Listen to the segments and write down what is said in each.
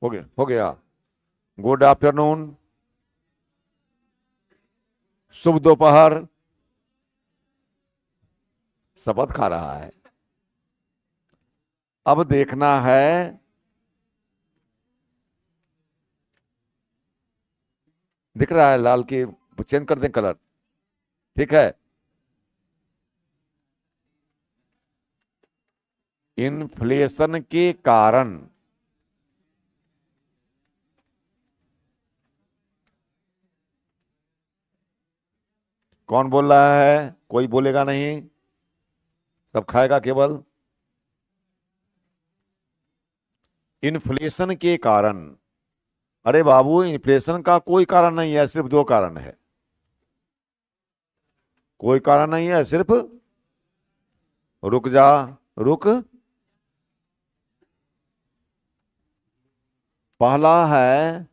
हो गया। Good afternoon, शुभ दोपहर। शपथ खा रहा है। अब देखना है दिख रहा है लाल की, चेंज कर दें कलर। ठीक है। इन्फ्लेशन के कारण कौन बोल रहा है? कोई बोलेगा नहीं, सब खाएगा केवल। इन्फ्लेशन के कारण। अरे बाबू, इन्फ्लेशन का कोई कारण नहीं है, सिर्फ दो कारण है। कोई कारण नहीं है, सिर्फ रुक जा, रुक। पहला है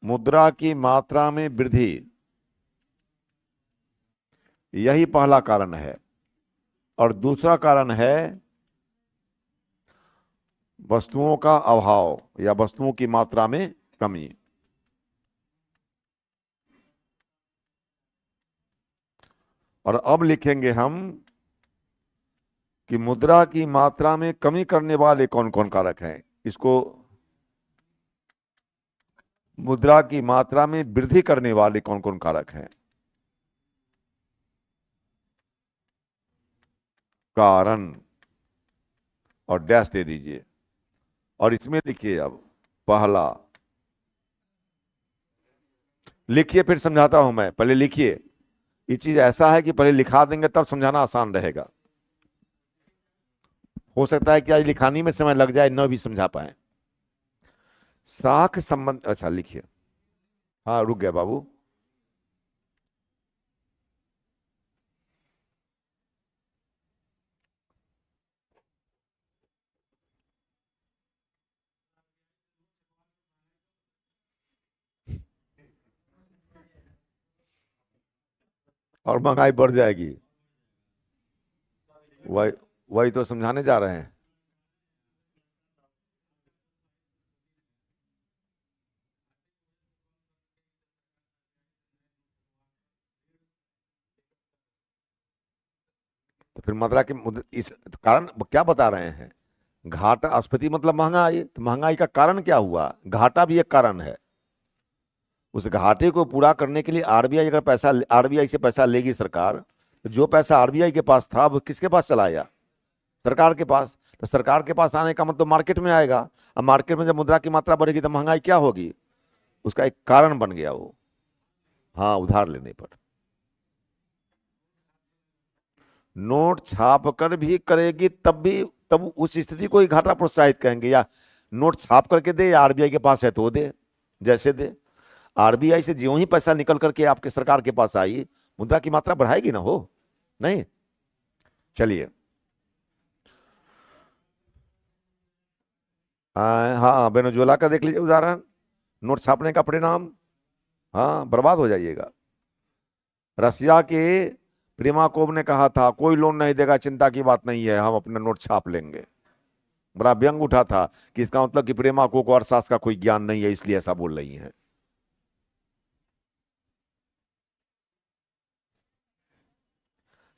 मुद्रा की मात्रा में वृद्धि, यही पहला कारण है। और दूसरा कारण है वस्तुओं का अभाव या वस्तुओं की मात्रा में कमी। और अब लिखेंगे हम कि मुद्रा की मात्रा में कमी करने वाले कौन कौन कारक हैं। इसको मुद्रा की मात्रा में वृद्धि करने वाले कौन कौन कारक हैं। कारण और डैश दे दीजिए। और इसमें लिखिए अब पहला। लिखिए, फिर समझाता हूं मैं, पहले लिखिए। ये चीज ऐसा है कि पहले लिखा देंगे तब समझाना आसान रहेगा। हो सकता है कि आज लिखानी में समय लग जाए, न भी समझा पाए। साख संबंध, अच्छा लिखिए। हाँ, रुक गया बाबू। और महंगाई बढ़ जाएगी। वही वही तो समझाने जा रहे हैं। तो फिर मुद्रा के इस कारण क्या बता रहे हैं? घाटा, स्फीति मतलब महंगाई। तो महंगाई का कारण क्या हुआ? घाटा भी एक कारण है। उस घाटे को पूरा करने के लिए आरबीआई अगर पैसा, आरबीआई से पैसा लेगी सरकार, तो जो पैसा आरबीआई के पास था वो किसके पास चला आया? सरकार के पास। तो सरकार के पास आने का मतलब मार्केट में आएगा। अब मार्केट में जब मुद्रा की मात्रा बढ़ेगी तो महंगाई क्या होगी? उसका एक कारण बन गया वो। हाँ, उधार लेने पर। नोट छाप कर भी करेगी तब भी, तब उस स्थिति को ही घाटा प्रोत्साहित कहेंगे। या नोट छाप करके दे, या आरबीआई के पास है तो दे, जैसे दे। आरबीआई से ज्यों ही पैसा निकल करके आपके सरकार के पास आई, मुद्रा की मात्रा बढ़ाएगी ना हो? नहीं। चलिए। हाँ, वेनेजुएला का देख लीजिए उदाहरण। नोट छापने का परिणाम, हाँ, बर्बाद हो जाइएगा। रसिया के प्रिमाकोव ने कहा था कोई लोन नहीं देगा, चिंता की बात नहीं है, हम अपना नोट छाप लेंगे। बड़ा व्यंग उठा था कि इसका मतलब कि प्रेमाकोव को अर्थशास्त्र का कोई ज्ञान नहीं है, इसलिए ऐसा बोल रही है।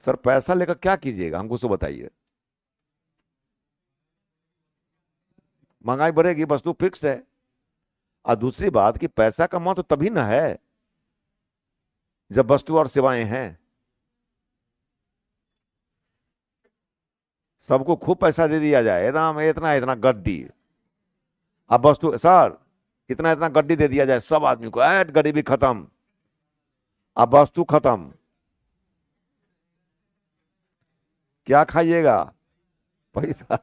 सर, पैसा लेकर क्या कीजिएगा, हमको तो बताइए। महंगाई बढ़ेगी, वस्तु फिक्स है। और दूसरी बात कि पैसा कमाओ तो तभी ना है जब वस्तु और सेवाएं हैं। सबको खूब पैसा दे दिया जाए, इतना इतना इतना गड्डी। अब वस्तु, सर, इतना इतना गड्डी दे दिया जाए सब आदमी को, ऐट गरीबी खत्म। अब वस्तु खत्म, क्या खाइएगा? पैसा।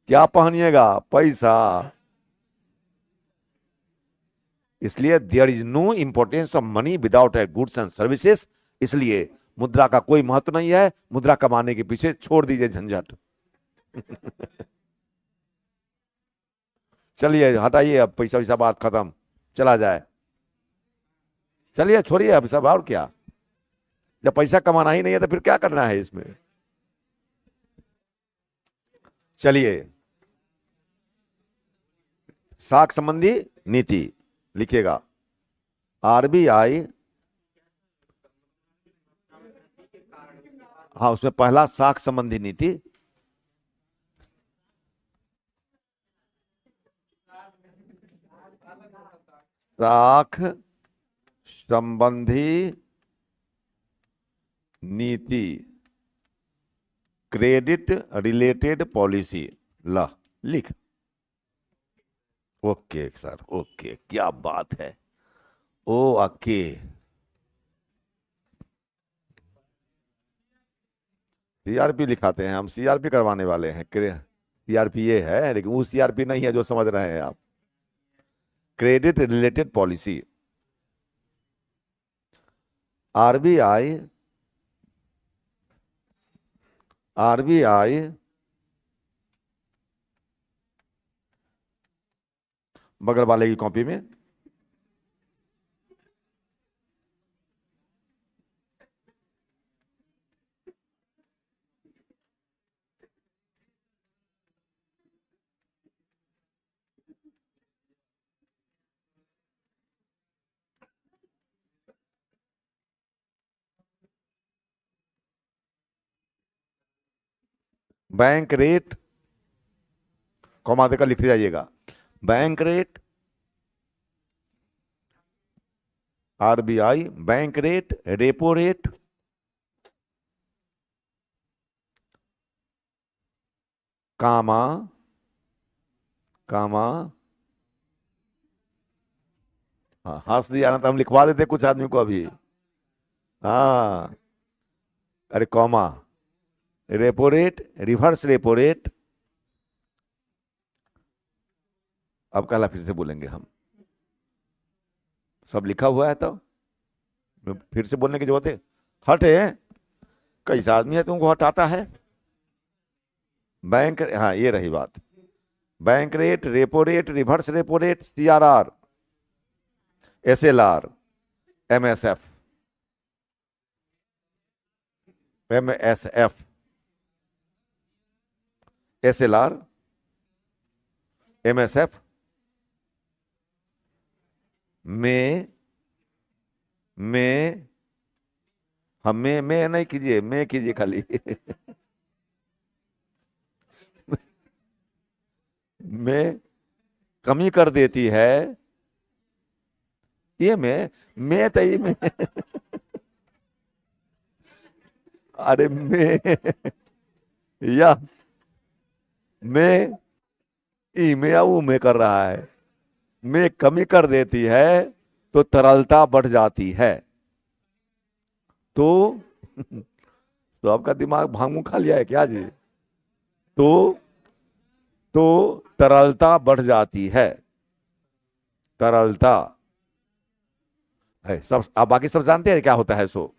क्या पहनिएगा? पैसा। इसलिए there is no importance of money without a goods and services. इसलिए मुद्रा का कोई महत्व नहीं है, मुद्रा कमाने के पीछे छोड़ दीजिए झंझट। चलिए हटाइए, अब पैसा वैसा बात खत्म, चला जाए। चलिए छोड़िए अब सब, और क्या। जब पैसा कमाना ही नहीं है तो फिर क्या करना है इसमें? चलिए, साख संबंधी नीति लिखिएगा। आरबीआई, हाँ उसमें पहला साख संबंधी नीति, साख संबंधी नीति, क्रेडिट रिलेटेड पॉलिसी। ला, लिख। ओके सर, ओके, क्या बात है। ओ ओके, सीआरपी लिखाते हैं हम, सीआरपी करवाने वाले हैं। सीआरपी ये है, लेकिन वो सीआरपी नहीं है जो समझ रहे हैं आप। Credit related policy. RBI, RBI बगल वाले की कॉपी में बैंक रेट, कॉमा देकर लिखते जाइएगा। Bank rate, RBI bank rate, repo rate, comma, comma, हाँ हंस दिया ना, तो हम लिखवा देते कुछ आदमी को अभी। हाँ, अरे comma, repo rate, reverse repo rate. अब कहला फिर से बोलेंगे हम, सब लिखा हुआ है, तो फिर से बोलने की जरूरत है? हटे, कैसा आदमी है तुमको हटाता है? बैंक, हाँ ये रही बात। Bank rate, repo rate, reverse repo rate, CRR, SLR, MSF, MSF, SLR, MSF में हमें में नहीं कीजिए, में कीजिए खाली में कमी कर देती है। ये में तो ये में अरे में या में ई में या वो में कर रहा है। में कमी कर देती है तो तरलता बढ़ जाती है। तो तो आपका दिमाग भांगू खा लिया है क्या जी? तो तो तरलता बढ़ जाती है, तरलता है। सब आप बाकी सब जानते हैं क्या होता है सो?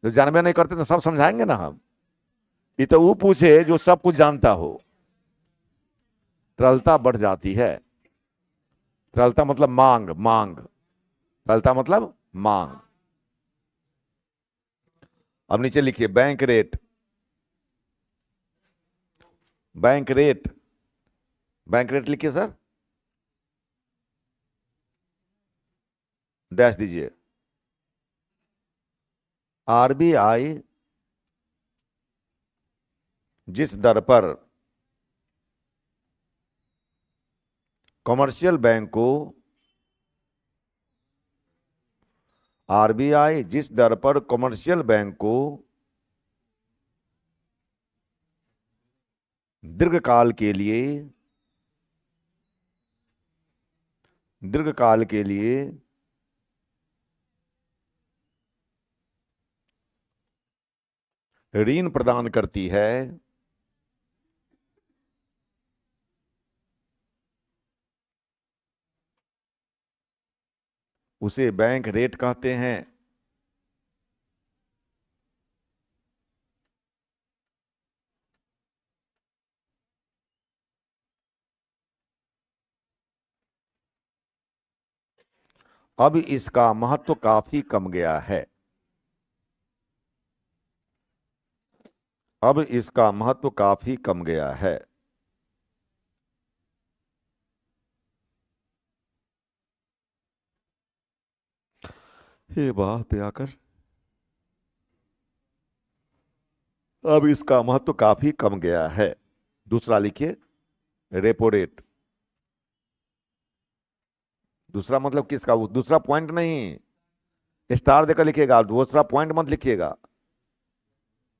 जो जानबे नहीं करते तो सब समझाएंगे ना हम। ये तो वो पूछे जो सब कुछ जानता हो। तरलता बढ़ जाती है, तरलता मतलब मांग, मांग, तरलता मतलब मांग। अब नीचे लिखिए bank rate, bank rate, bank rate लिखिए सर, डैश दीजिए। आरबीआई जिस दर पर कमर्शियल बैंक को, आरबीआई जिस दर पर कमर्शियल बैंक को दीर्घकाल के लिए, दीर्घकाल के लिए ऋण प्रदान करती है, उसे बैंक रेट कहते हैं। अब इसका महत्व काफी कम गया है। अब इसका महत्व काफी कम गया है। हे वाह दयाकर, अब इसका महत्व काफी कम गया है। दूसरा लिखिए, रेपो रेट। दूसरा मतलब किसका? वो दूसरा पॉइंट नहीं, स्टार देकर लिखिएगा, दूसरा पॉइंट मत लिखिएगा।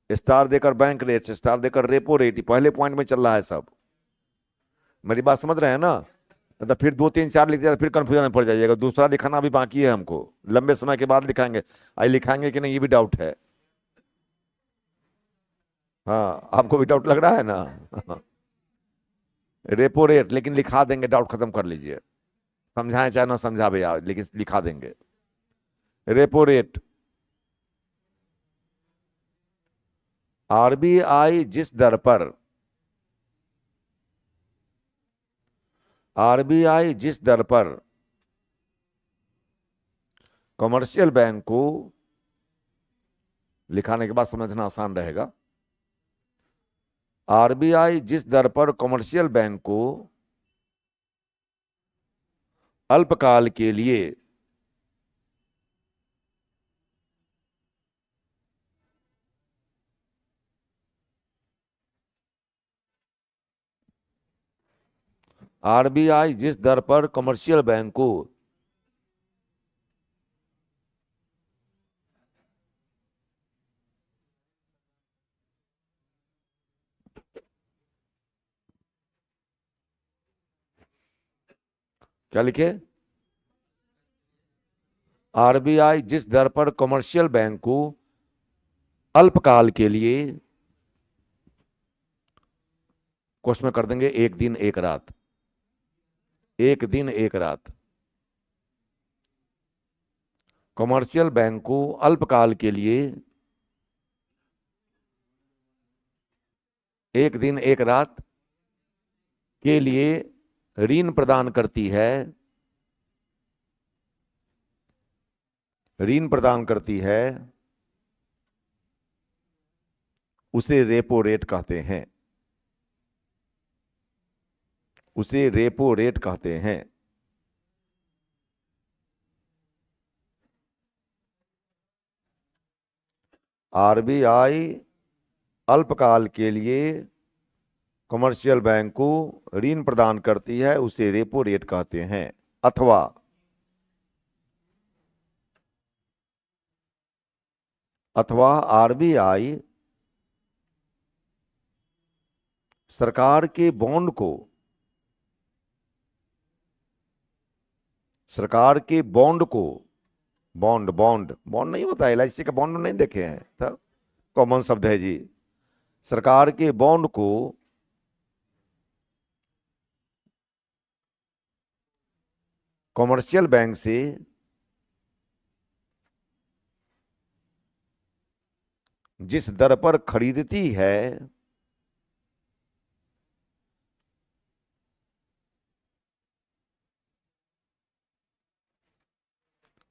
स्टार देकर बैंक रेट, स्टार देकर रेपो रेट, पहले पॉइंट में चल रहा है सब। मेरी बात समझ रहे हैं ना? तो फिर दो तीन चार लिख दिया तो फिर कंफ्यूजन में पड़ जाइएगा। दूसरा लिखाना भी बाकी है हमको, लंबे समय के बाद लिखाएंगे। आज लिखाएंगे कि नहीं ये भी डाउट है। हाँ, आपको भी डाउट लग रहा है ना? रेपो रेट लेकिन लिखा देंगे, डाउट खत्म कर लीजिए। समझाएं चाहे ना समझा भैया, लेकिन लिखा देंगे। रेपो रेट, आरबीआई जिस दर पर, आरबीआई जिस दर पर कमर्शियल बैंक को, लिखाने के बाद समझना आसान रहेगा, आरबीआई जिस दर पर कमर्शियल बैंक को अल्पकाल के लिए आरबीआई जिस दर पर कमर्शियल बैंक को क्या लिखे? आरबीआई जिस दर पर कमर्शियल बैंक को अल्पकाल के लिए, क्वेश्चन में कर देंगे एक दिन एक रात, एक दिन एक रात, कमर्शियल बैंक को अल्पकाल के लिए एक दिन एक रात के लिए ऋण प्रदान करती है, ऋण प्रदान करती है, उसे रेपो रेट कहते हैं, उसे रेपो रेट कहते हैं। आरबीआई अल्पकाल के लिए कमर्शियल बैंक को ऋण प्रदान करती है, उसे रेपो रेट कहते हैं। अथवा अथवा आरबीआई सरकार के बॉन्ड को, सरकार के बॉन्ड को, बॉन्ड बॉन्ड बॉन्ड नहीं होता, एलआईसी का बॉन्ड नहीं देखे हैं? तो कॉमन शब्द है जी। सरकार के बॉन्ड को कमर्शियल बैंक से जिस दर पर खरीदती है,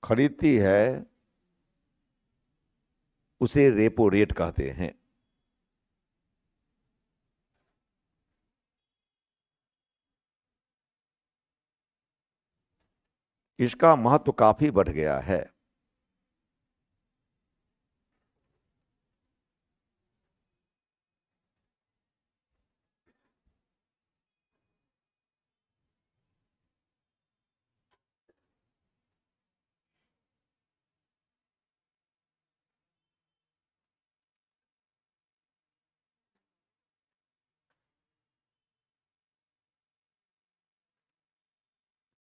खरीदती है, उसे रेपो रेट कहते हैं। इसका महत्व काफी बढ़ गया है।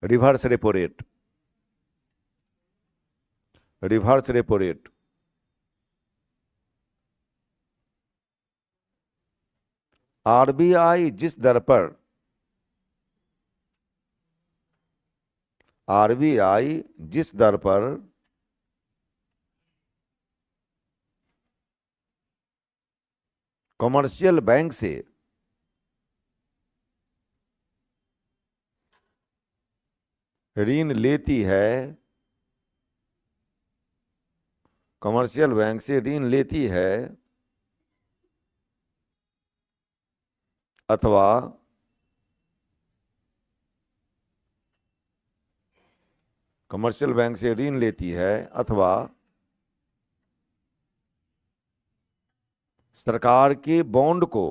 Reverse repo rate, reverse repo rate, RBI जिस दर पर, आरबीआई जिस दर पर कमर्शियल बैंक से ऋण लेती है, कमर्शियल बैंक से ऋण लेती है, अथवा कमर्शियल बैंक से ऋण लेती है अथवा सरकार के बॉन्ड को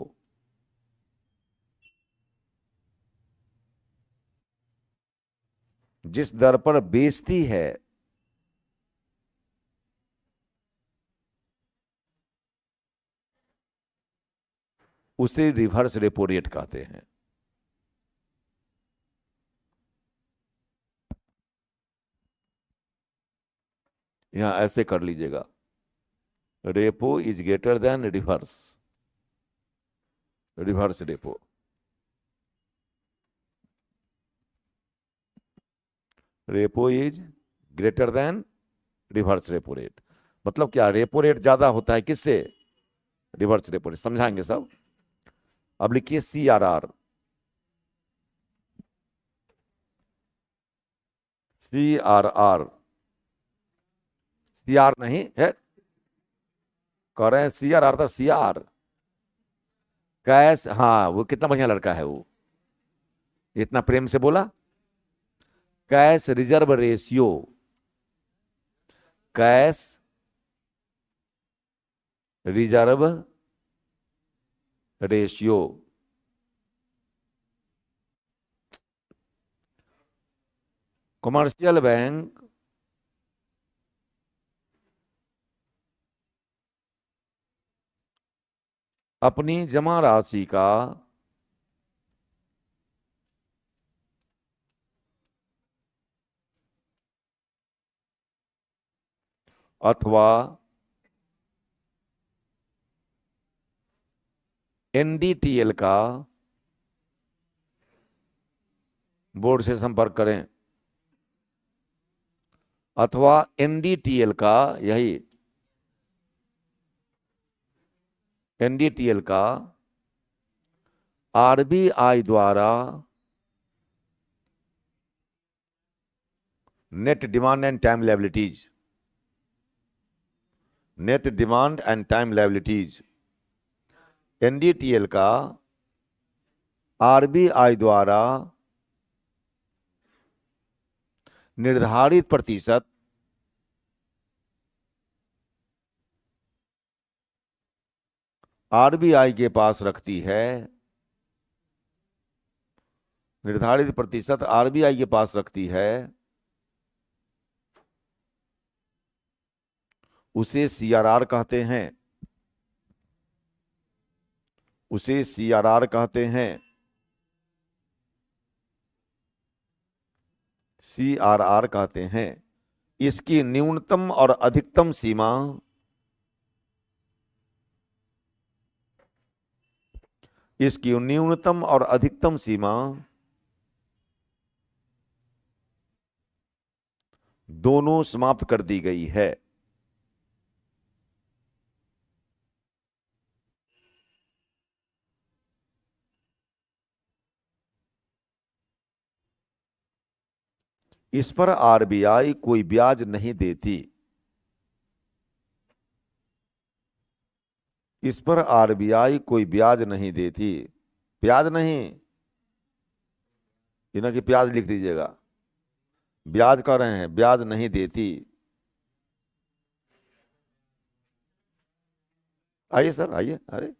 जिस दर पर बेचती है उसे रिवर्स रेपो रेट कहते हैं। यहां ऐसे कर लीजिएगा, repo is greater than reverse, reverse repo. Repo is greater than reverse repo rate मतलब क्या, रेपो रेट ज्यादा होता है किससे, रिवर्स रेपो रेट। समझाएंगे सब। अब लिखिए CRR, CRR, CR नहीं है, कह रहे हैं CRR था, CR कैश। हाँ वो कितना बढ़िया लड़का है वो, इतना प्रेम से बोला। Cash reserve ratio, cash reserve ratio. Commercial bank अपनी जमा राशि का अथवा NDTL का, बोर्ड से संपर्क करें, अथवा NDTL का, यही NDTL का RBI द्वारा net demand and time liabilities, net demand and time liabilities, NDTL का RBI द्वारा निर्धारित प्रतिशत RBI के पास रखती है, निर्धारित प्रतिशत RBI के पास रखती है, उसे CRR कहते हैं, उसे CRR कहते हैं, CRR कहते हैं। इसकी न्यूनतम और अधिकतम सीमा, इसकी न्यूनतम और अधिकतम सीमा दोनों समाप्त कर दी गई है। इस पर RBI कोई ब्याज नहीं देती, इस पर RBI कोई ब्याज नहीं देती, ब्याज नहीं, इन्हें कि प्याज लिख दीजिएगा, ब्याज कह रहे हैं, ब्याज नहीं देती। आइए सर आइए, अरे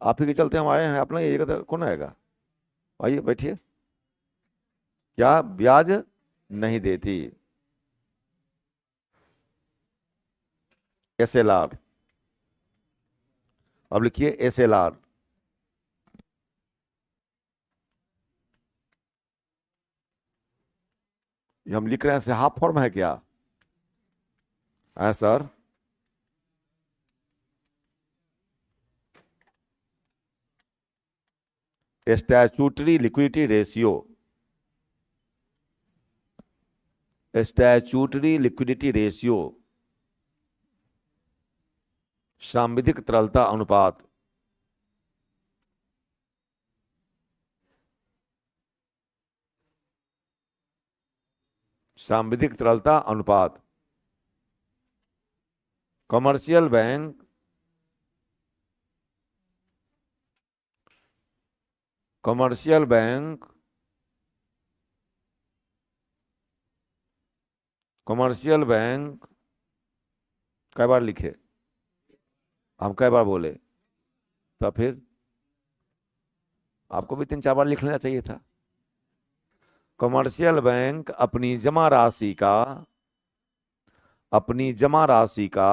आप ही के चलते हम आए हैं, अपना ये तो कौन आएगा, आइए बैठिए। क्या ब्याज नहीं देती, SLR। अब लिखिए SLR, ये हम लिख रहे हैं, हाफ फॉर्म है क्या है sir. Statutory liquidity ratio, statutory liquidity ratio, सांविधिक तरलता अनुपात, सांविधिक तरलता अनुपात। Commercial bank commercial bank, commercial bank कई बार लिखे, हम कई बार बोले, तो फिर आपको भी 3-4 बार लिख लेना चाहिए था। कमर्शियल बैंक अपनी जमा राशि का, अपनी जमा राशि का,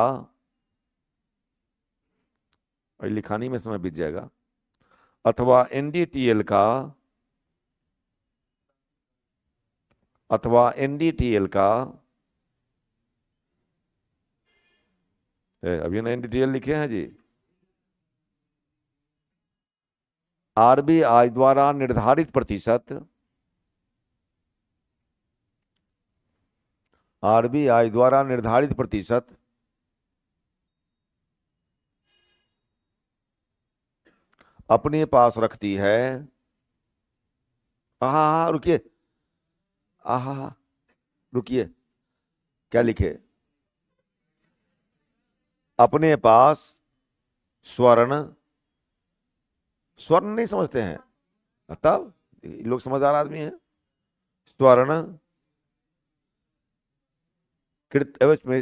और लिखानी में समय बीत जाएगा, अथवा एनडीटीएल का, अथवा एनडीटीएल का, अभी ना एनडीटीएल लिखे हैं जी, आरबीआई द्वारा निर्धारित प्रतिशत, आरबीआई द्वारा निर्धारित प्रतिशत अपने पास रखती है। आहा, रुकिए, आहा, रुकिए, क्या लिखे? अपने पास स्वर्ण, स्वर्ण नहीं समझते हैं तब, लोग समझदार आदमी हैं। स्वर्ण कृत में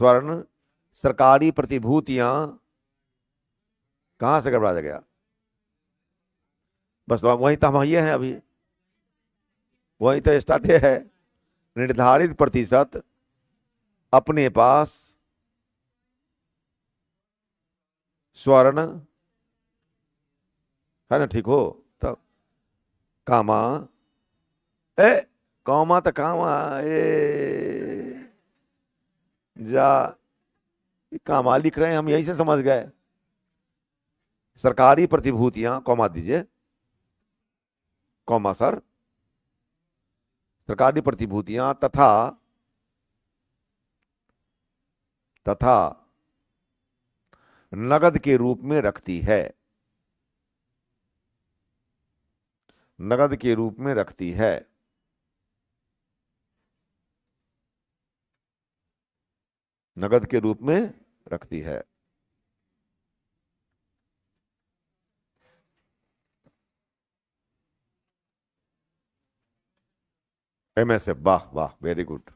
स्वर्ण सरकारी प्रतिभूतियां, कहां से गड़बड़ा गया? बस वहीं तो हम ये हैं अभी, वहीं तो स्टार्ट है। निर्धारित प्रतिशत अपने पास स्वर्ण, है ना? ठीक हो तो कामा, ए कौमा तो कामा, ए जा, कामा लिख रहे हैं हम, यहीं से समझ गए। सरकारी प्रतिभूतियां, कौमा दीजिए, कौमा सर, सरकारी प्रतिभूतियां तथा, तथा नगद के रूप में रखती है, नगद के रूप में रखती है। नगद के रूप में रखती है। एमएसएफ, वाह वाह, वेरी गुड।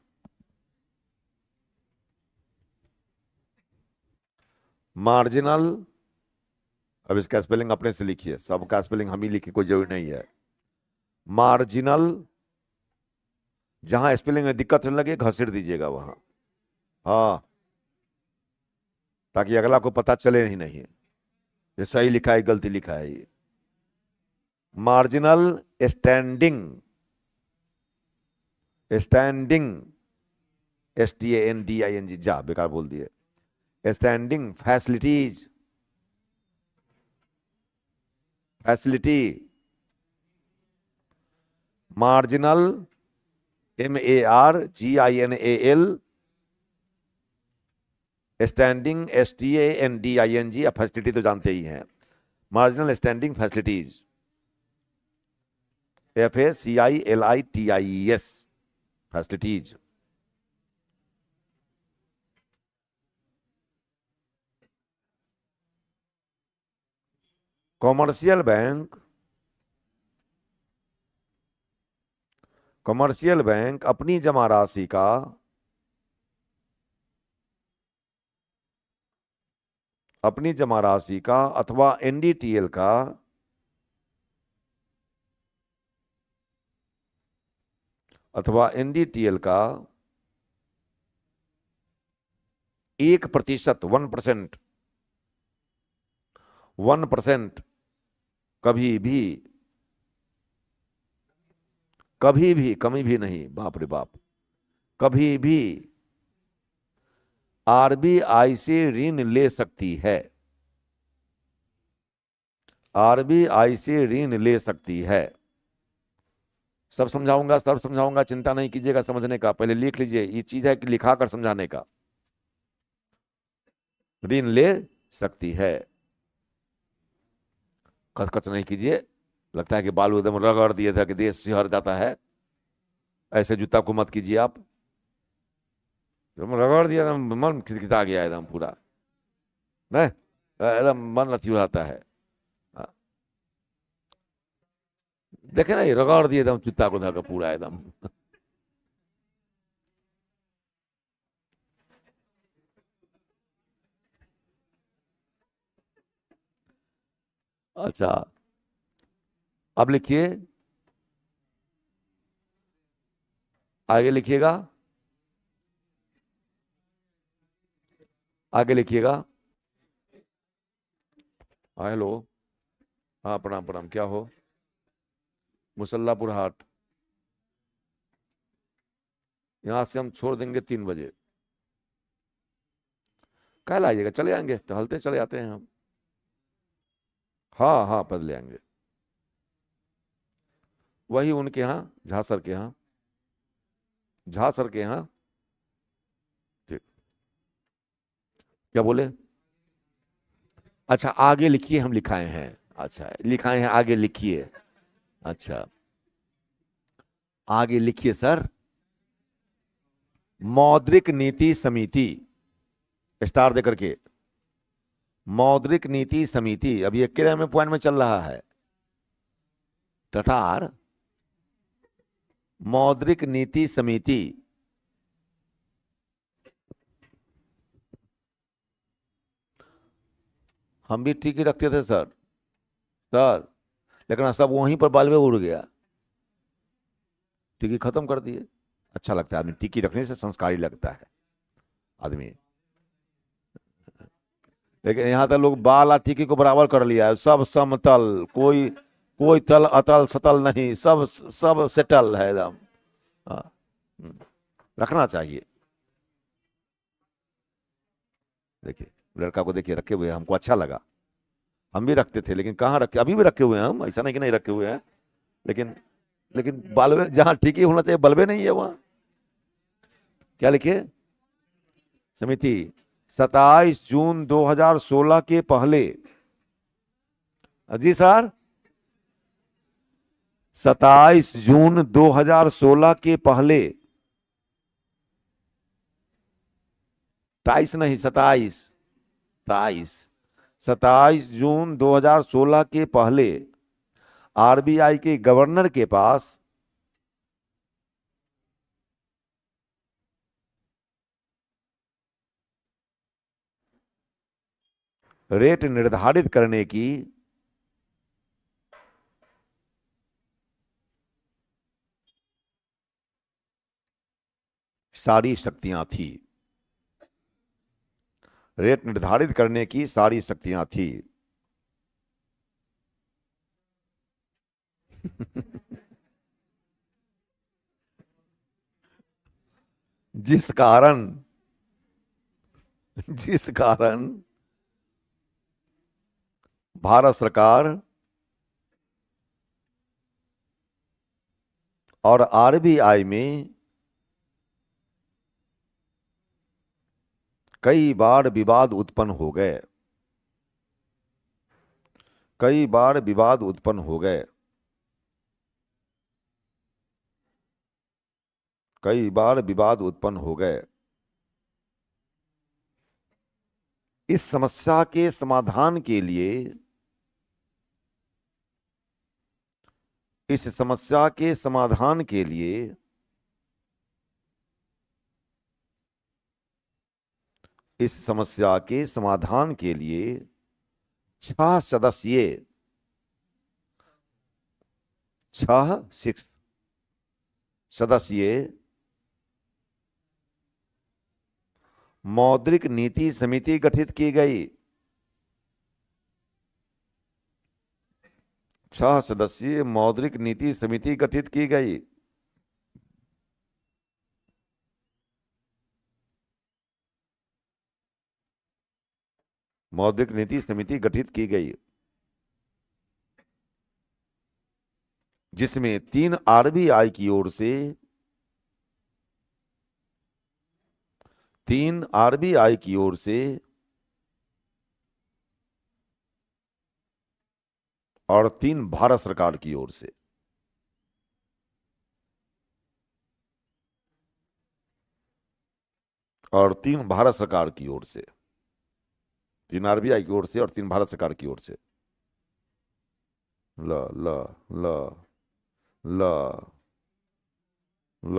मार्जिनल, अब इसका स्पेलिंग अपने से लिखिए, सबका स्पेलिंग हम ही लिखिए, कोई जरूरी नहीं है। मार्जिनल, जहां स्पेलिंग में दिक्कत होने लगे घसीट दीजिएगा वहां, हाँ, ताकि अगला को पता चले ही नहीं ये सही लिखा है गलती लिखा है। ये मार्जिनल स्टैंडिंग, स्टैंडिंग, STANDING, जा बेकार बोल दिए, standing facilities, facility, marginal MARGINAL, standing STANDING, या फैसिलिटी तो जानते ही हैं, marginal standing facilities, FACILITIES, facilities. Commercial bank, commercial bank अपनी जमा राशि का, अपनी जमा राशि का अथवा एनडीटीएल का, अथवा एनडीटीएल का 1%, 1%, 1% कभी भी, कभी भी, कमी भी नहीं, बाप रे बाप, कभी भी आरबीआई से ऋण ले सकती है, आरबीआई से ऋण ले सकती है। सब समझाऊंगा, सब समझाऊंगा, चिंता नहीं कीजिएगा समझने का, पहले लिख लीजिए, ये चीज है कि लिखा कर समझाने का। ऋण ले सकती है, खचखच नहीं कीजिए, लगता है कि बालू एकदम रगड़ दिए था कि देश सिहर जाता है, ऐसे जूता को मत कीजिए आप, रगड़ दिया एकदम मन खिसखिसा गया एकदम पूरा, नहीं एकदम मन अथी हो जाता है। देखे ना, ये रगड़ दिए एकदम चित्ता को धर पूरा एकदम। अच्छा, अब लिखिए, आगे लिखिएगा, आगे लिखिएगा। हाँ हेलो, हाँ प्रणाम प्रणाम, क्या हो? मुसल्लापुर हाट, यहाँ से हम छोड़ देंगे 3 बजे। कल आइएगा, चले आएंगे, टहलते चले आते हैं हम। हाँ हाँ, पैदल ले आएंगे, वही उनके यहाँ, झा सर के यहाँ, झा सर के यहाँ। ठीक, क्या बोले? अच्छा आगे लिखिए, हम लिखाए हैं। अच्छा लिखाए हैं, आगे लिखिए। अच्छा आगे लिखिए सर। मौद्रिक नीति समिति, स्टार देकर के, मौद्रिक नीति समिति अभी 1 पॉइंट में चल रहा है। टटार, मौद्रिक नीति समिति, हम भी ठीक ही रखते थे सर, सर लेकिन सब वहीं पर बालवे उड़ गया, टिकी खत्म कर दिए। अच्छा लगता है आदमी, टिकी रखने से संस्कारी लगता है आदमी, लेकिन यहाँ तक लोग बाल और टिकी को बराबर कर लिया है, सब समतल, कोई कोई तल अतल सतल नहीं, सब सब सेटल है एकदम। हाँ, रखना चाहिए। देखिए लड़का को देखिए रखे हुए, हमको अच्छा लगा, हम भी रखते थे, लेकिन कहाँ रखे, अभी भी रखे हुए हैं हम, ऐसा नहीं कि नहीं रखे हुए हैं, लेकिन लेकिन बालवे जहां टिकी होना चाहिए बल्बे नहीं है वहां। क्या लिखे? समिति 27 जून 2016 के पहले, जी सर, 27 जून 2016 के पहले, 23 नहीं 27, 27 जून 2016 के पहले आरबीआई के गवर्नर के पास रेट निर्धारित करने की सारी शक्तियां थी, रेट निर्धारित करने की सारी शक्तियां थी। जिस कारण, जिस कारण भारत सरकार और आरबीआई में कई बार विवाद उत्पन्न हो गए, कई बार विवाद उत्पन्न हो गए, कई बार विवाद उत्पन्न हो गए। इस समस्या के समाधान के लिए, इस समस्या के समाधान के लिए इस समस्या के समाधान के लिए 6 सदस्यीय, 6 सदस्यीय मौद्रिक नीति समिति गठित की गई। 6 सदस्यीय मौद्रिक नीति समिति गठित की गई। मौद्रिक नीति समिति गठित की गई, जिसमें 3 आरबीआई की ओर से, 3 आरबीआई की ओर से और 3 भारत सरकार की ओर से। और 3 भारत सरकार की ओर से, 3 आरबीआई की ओर से और 3 भारत सरकार की ओर से। ल ल ल ल ल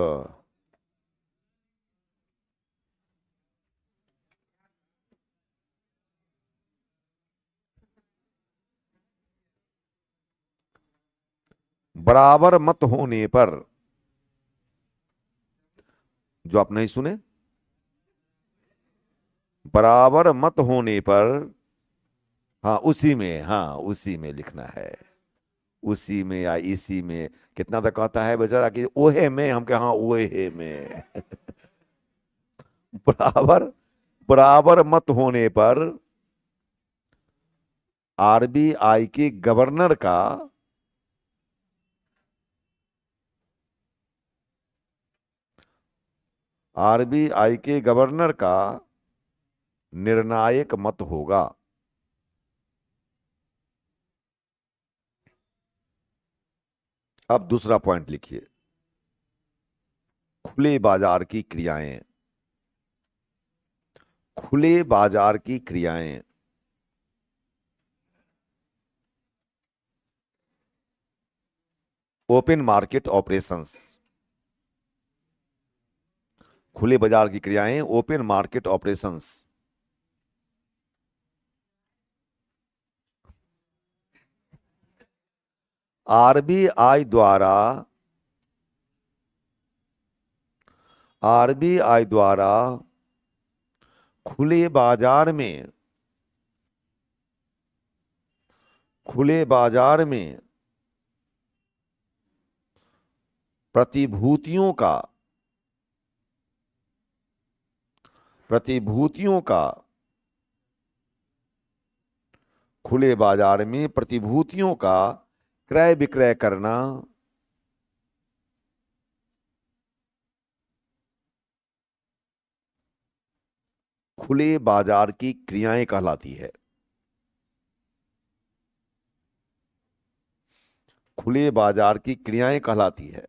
बराबर मत होने पर, जो आप नहीं सुने, बराबर मत होने पर, हाँ उसी में, हाँ उसी में लिखना है, उसी में या इसी में। कितना तक कहता है बेचारा कि ओहे में, हम कहे हाँ ओहे में। बराबर, बराबर मत होने पर आरबीआई के गवर्नर का, आरबीआई के गवर्नर का निर्णायक मत होगा। अब दूसरा पॉइंट लिखिए, खुले बाजार की क्रियाएं, खुले बाजार की क्रियाएं, ओपन मार्केट ऑपरेशंस, खुले बाजार की क्रियाएं, ओपन मार्केट ऑपरेशंस, आरबीआई द्वारा, आरबीआई द्वारा खुले बाजार में, खुले बाजार में प्रतिभूतियों का, प्रतिभूतियों का, खुले बाजार में प्रतिभूतियों का क्रय विक्रय करना, खुले बाजार की क्रियाएं कहलाती है। खुले बाजार की क्रियाएं कहलाती है।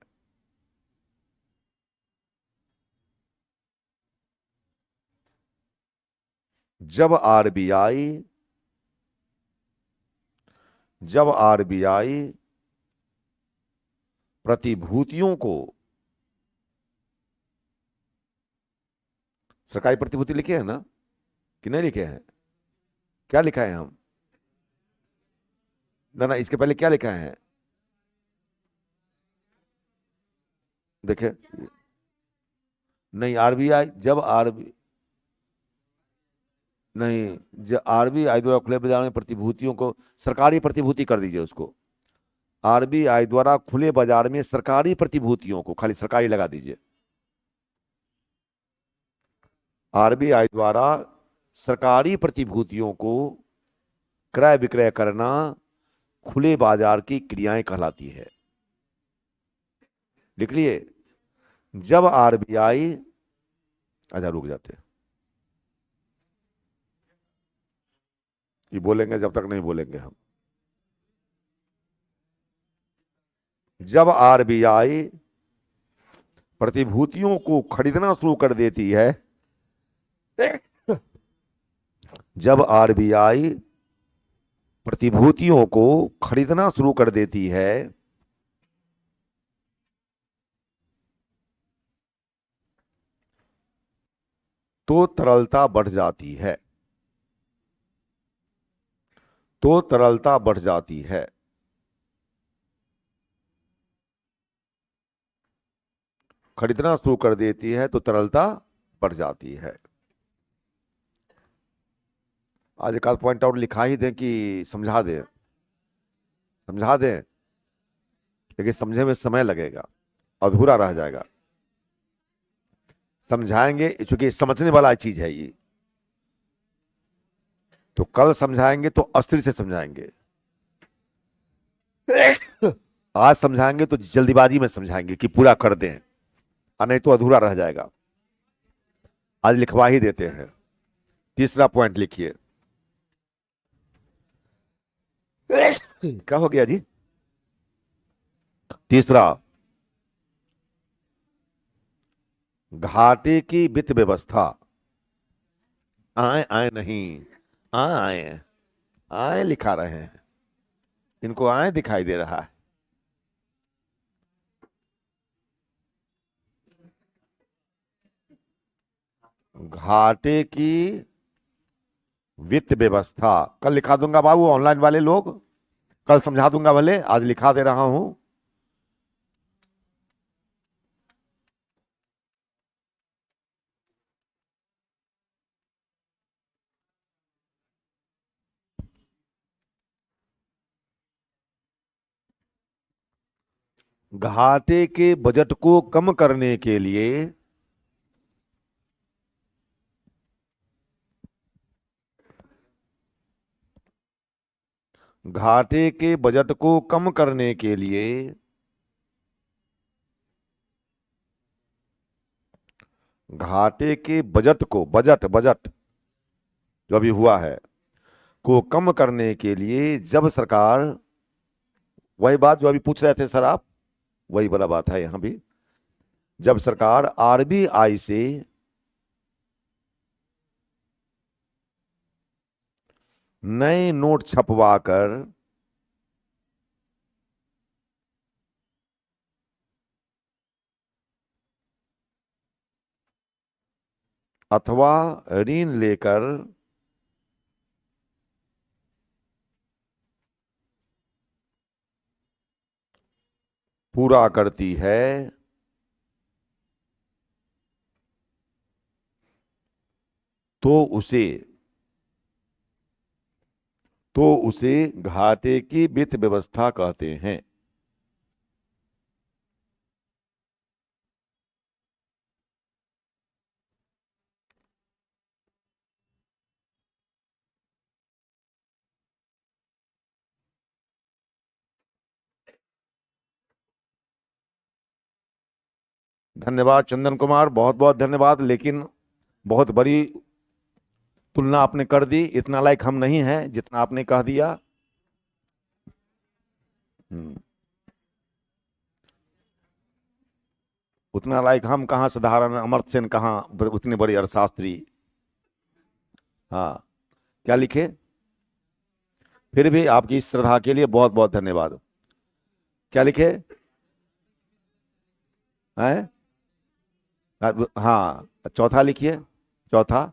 जब आरबीआई, जब आरबीआई प्रतिभूतियों को, सरकारी प्रतिभूति लिखे हैं ना कि नहीं लिखे हैं? क्या लिखा है हम? ना ना, इसके पहले क्या लिखा है? देखे, नहीं आरबीआई, जब आरबी नहीं, जब आरबीआई द्वारा खुले बाजार में प्रतिभूतियों को, सरकारी प्रतिभूति कर दीजिए उसको, आरबीआई द्वारा खुले बाजार में सरकारी प्रतिभूतियों को, खाली सरकारी लगा दीजिए, आरबीआई द्वारा सरकारी प्रतिभूतियों को क्रय विक्रय करना खुले बाजार की क्रियाएं कहलाती है। लिख लिए? जब आरबीआई, अच्छा रुक जाते, ये बोलेंगे जब तक नहीं बोलेंगे हम। जब आरबीआई प्रतिभूतियों को खरीदना शुरू कर देती है, जब आरबीआई प्रतिभूतियों को खरीदना शुरू कर देती है, तो तरलता बढ़ जाती है, तो तरलता बढ़ जाती है। खरीदना शुरू कर देती है तो तरलता बढ़ जाती है। आज एक आध पॉइंट आउट लिखा ही दें कि समझा दें? समझा दें, लेकिन समझे में समय लगेगा, अधूरा रह जाएगा। समझाएंगे क्योंकि समझने वाला चीज है ये, तो कल समझाएंगे तो अस्थिर से समझाएंगे, आज समझाएंगे तो जल्दीबाजी में समझाएंगे कि पूरा कर दें, और नहीं तो अधूरा रह जाएगा। आज लिखवा ही देते हैं। तीसरा पॉइंट लिखिए। क्या हो गया जी? तीसरा, घाटे की वित्त व्यवस्था। आए आए नहीं, आए आए लिखा रहे हैं, इनको आए दिखाई दे रहा है। घाटे की वित्त व्यवस्था। कल लिखा दूंगा बाबू, ऑनलाइन वाले लोग कल समझा दूंगा, भले आज लिखा दे रहा हूं। घाटे के बजट को कम करने के लिए घाटे के बजट को कम करने के लिए घाटे के बजट को, बजट बजट जो अभी हुआ है, को कम करने के लिए जब सरकार, वही बात जो अभी पूछ रहे थे सर आप, वही वाला बात है यहां भी। जब सरकार आरबीआई से नए नोट छपवा कर अथवा ऋण लेकर पूरा करती है, तो उसे घाटे की वित्त व्यवस्था कहते हैं। धन्यवाद चंदन कुमार, बहुत बहुत धन्यवाद। लेकिन बहुत बड़ी तुलना आपने कर दी, इतना लायक हम नहीं हैं जितना आपने कह दिया। हम्म, उतना लायक हम कहाँ, साधारण अमर्त्य सेन कहाँ उतने बड़े अर्थशास्त्री। हाँ, क्या लिखे? फिर भी आपकी इस श्रद्धा के लिए बहुत बहुत धन्यवाद। क्या लिखे हैं? हाँ, चौथा लिखिए। चौथा,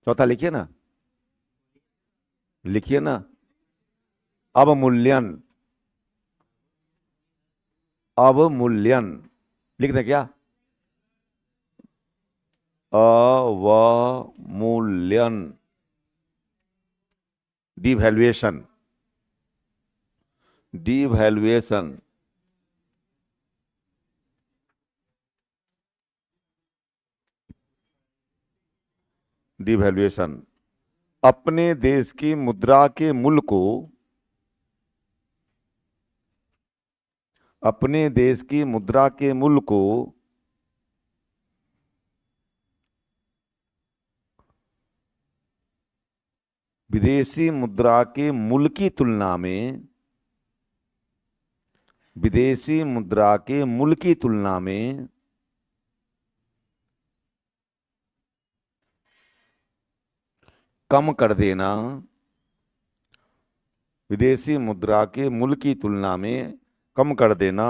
चौथा लिखिए ना, लिखिए ना। अवमूल्यन, अवमूल्यन लिख दें क्या? अवमूल्यन, डिवैल्यूएशन, डिवैल्यूएशन। डिवैल्यूएशन अपने देश की मुद्रा के मूल्य को, अपने देश की मुद्रा के मूल्य को विदेशी मुद्रा के मूल्य की तुलना में, विदेशी मुद्रा के मूल्य की तुलना में कम कर देना, विदेशी मुद्रा के मूल्य की तुलना में कम कर देना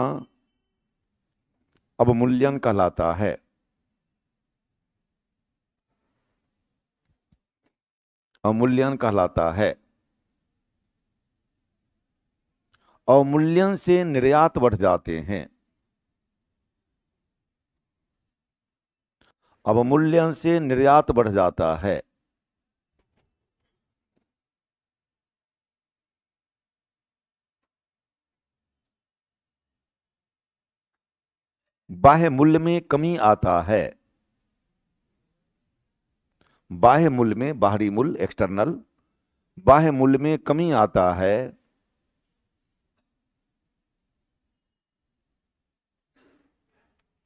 अवमूल्यन कहलाता है। अवमूल्यन कहलाता है। अवमूल्यन से निर्यात बढ़ जाते हैं। अवमूल्यन से निर्यात बढ़ जाता है। बाह्य मूल्य में कमी आता है। बाह्य मूल्य में, बाहरी मूल्य एक्सटर्नल, बाह्य मूल्य में कमी आता है।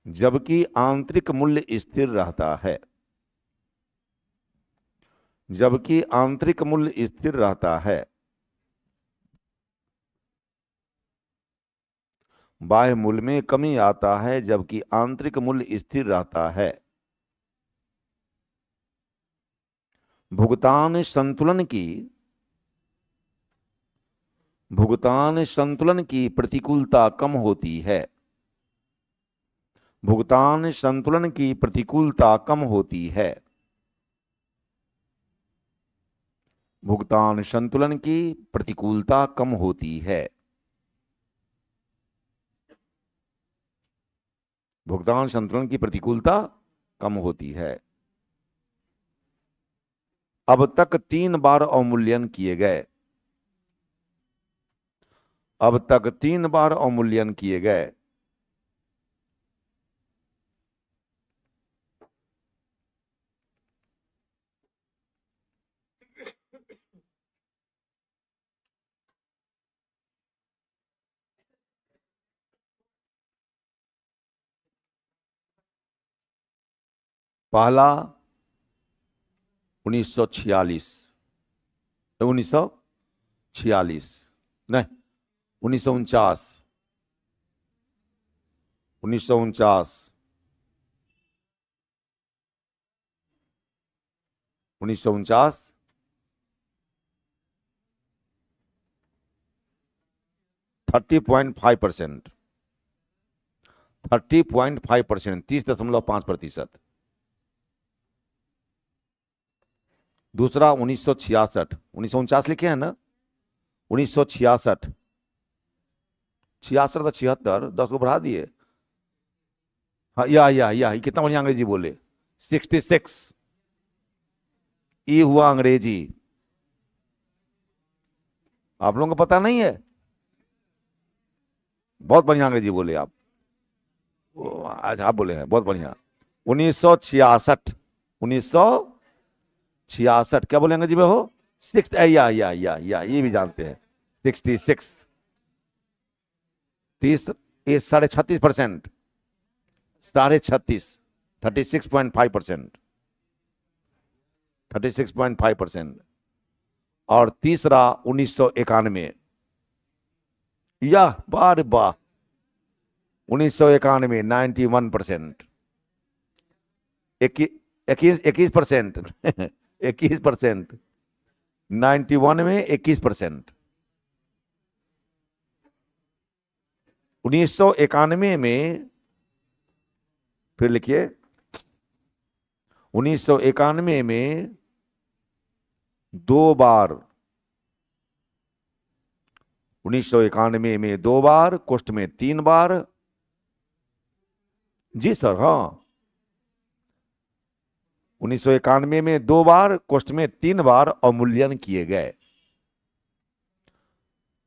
जबकि आंतरिक मूल्य स्थिर रहता है। जबकि आंतरिक मूल्य स्थिर रहता है। बाह्य मूल्य में कमी आता है जबकि आंतरिक मूल्य स्थिर रहता है। भुगतान संतुलन की, भुगतान संतुलन की प्रतिकूलता कम होती है। भुगतान संतुलन की प्रतिकूलता कम होती है। भुगतान संतुलन की प्रतिकूलता कम होती है। भुगतान संतुलन की प्रतिकूलता कम होती है। अब तक 3 बार अवमूल्यन किए गए। अब तक 3 बार अवमूल्यन किए गए। पहला 1946, 1946 नहीं, 1949, 1949, 1949, 30.5%, 30.5%, 30.5%। दूसरा 1966, 1949 लिखे हैं ना, 1966, 66 था 76, 10 को बढ़ा दिए। हाँ, या कितना बढ़िया अंग्रेजी बोले। 66 ई हुआ अंग्रेजी। आप लोगों को पता नहीं है? बहुत बढ़िया अंग्रेजी बोले आप। आज आप बोले हैं बहुत बढ़िया। 1966, 1966 क्या बोले अंग्रेजी में हो? 6 या ये भी जानते हैं। 66, 30, 36.5%, 36, 36.5%, 36.5%। और तीसरा 1991, या बार वाह, 1991 91%, 21%, 21%, 91 में 21%। 1991 में, फिर लिखिए, 1991 में 2 बार, 1991 में 2 बार, कोष्ठ में 3 बार। जी सर, हाँ, 1991 में 2 बार, कोष्ठ में 3 बार अवमूल्यन किए गए।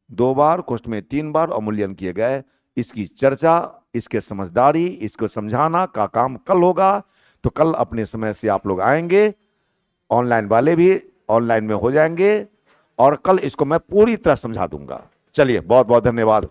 2 बार, कोष्ठ में 3 बार अवमूल्यन किए गए। इसकी चर्चा, इसके समझदारी, इसको समझाना का काम कल होगा। तो कल अपने समय से आप लोग आएंगे, ऑनलाइन वाले भी ऑनलाइन में हो जाएंगे, और कल इसको मैं पूरी तरह समझा दूंगा। चलिए, बहुत बहुत धन्यवाद।